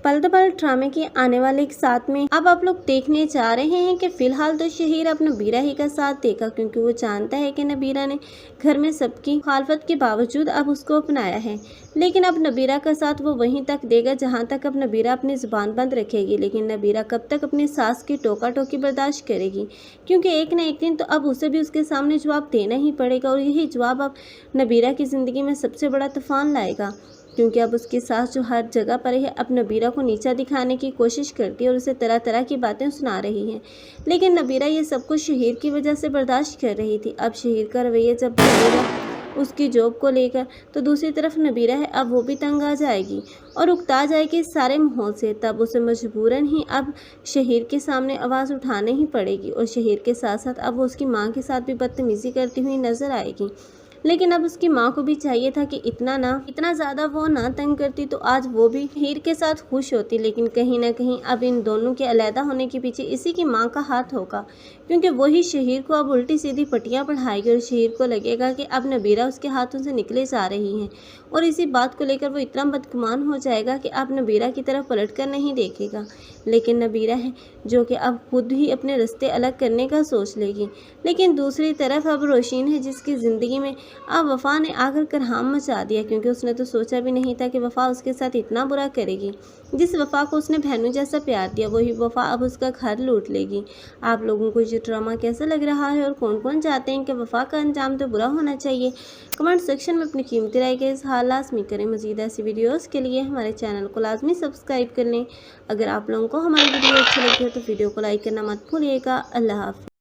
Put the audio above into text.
पल दर पल ड्रामे के आने वाले एक साथ में अब आप लोग देखने जा रहे हैं कि फिलहाल तो शहीर अब नबीरा ही का साथ देगा, क्योंकि वो जानता है कि नबीरा ने घर में सबकी मुखालफत के बावजूद अब उसको अपनाया है। लेकिन अब नबीरा का साथ वो वहीं तक देगा जहां तक अब नबीरा अपनी ज़ुबान बंद रखेगी। लेकिन नबीरा कब तक अपनी सास की टोका टोकी बर्दाश्त करेगी, क्योंकि एक न एक दिन तो अब उसे भी उसके सामने जवाब देना ही पड़ेगा। और यही जवाब अब नबीरा की ज़िंदगी में सबसे बड़ा तूफान लाएगा, क्योंकि अब उसकी सास जो हर जगह पर है अब नबीरा को नीचा दिखाने की कोशिश करती है और उसे तरह तरह की बातें सुना रही है। लेकिन नबीरा ये सब कुछ शहीर की वजह से बर्दाश्त कर रही थी। अब शहीर का रवैया जब नबीरा उसकी जॉब को लेकर, तो दूसरी तरफ नबीरा है अब वो भी तंग आ जाएगी और उकता जाएगी इस सारे माहौल से। तब उसे मजबूरन ही अब शहीर के सामने आवाज़ उठाने ही पड़ेगी और शहीर के साथ साथ अब वो उसकी माँ के साथ भी बदतमीज़ी करती हुई नजर आएगी। लेकिन अब उसकी माँ को भी चाहिए था कि इतना ज़्यादा वो ना तंग करती, तो आज वो भी हीर के साथ खुश होती। लेकिन कहीं ना कहीं अब इन दोनों के अलहदा होने के पीछे इसी की माँ का हाथ होगा, क्योंकि वही शहीर को अब उल्टी सीधी पट्टियाँ पढ़ाएगी और शहीर को लगेगा कि अब नबीरा उसके हाथों से निकले जा रही हैं। और इसी बात को लेकर वो इतना बदगुमान हो जाएगा कि अब नबीरा की तरफ पलट कर नहीं देखेगा। लेकिन नबीरा है जो कि अब खुद ही अपने रास्ते अलग करने का सोच लेगी। लेकिन दूसरी तरफ अब रोशीन है जिसकी ज़िंदगी में अब वफ़ा ने आकर करहाम मचा दिया, क्योंकि उसने तो सोचा भी नहीं था कि वफ़ा उसके साथ इतना बुरा करेगी। जिस वफ़ा को उसने बहनों जैसा प्यार दिया वही वफ़ा अब उसका घर लूट लेगी। आप लोगों को ये ड्रामा कैसा लग रहा है और कौन कौन चाहते हैं कि वफ़ा का अंजाम तो बुरा होना चाहिए? कमेंट सेक्शन में अपनी कीमती राय का इज़हार लाज़मी करें। मज़ीद ऐसी वीडियोज़ के लिए हमारे चैनल को लाजमी सब्सक्राइब कर लें। अगर आप लोगों को हमारी वीडियो अच्छी लगी हो तो वीडियो को लाइक करना मत भूलिएगा। अल्लाह हाफ़िज़।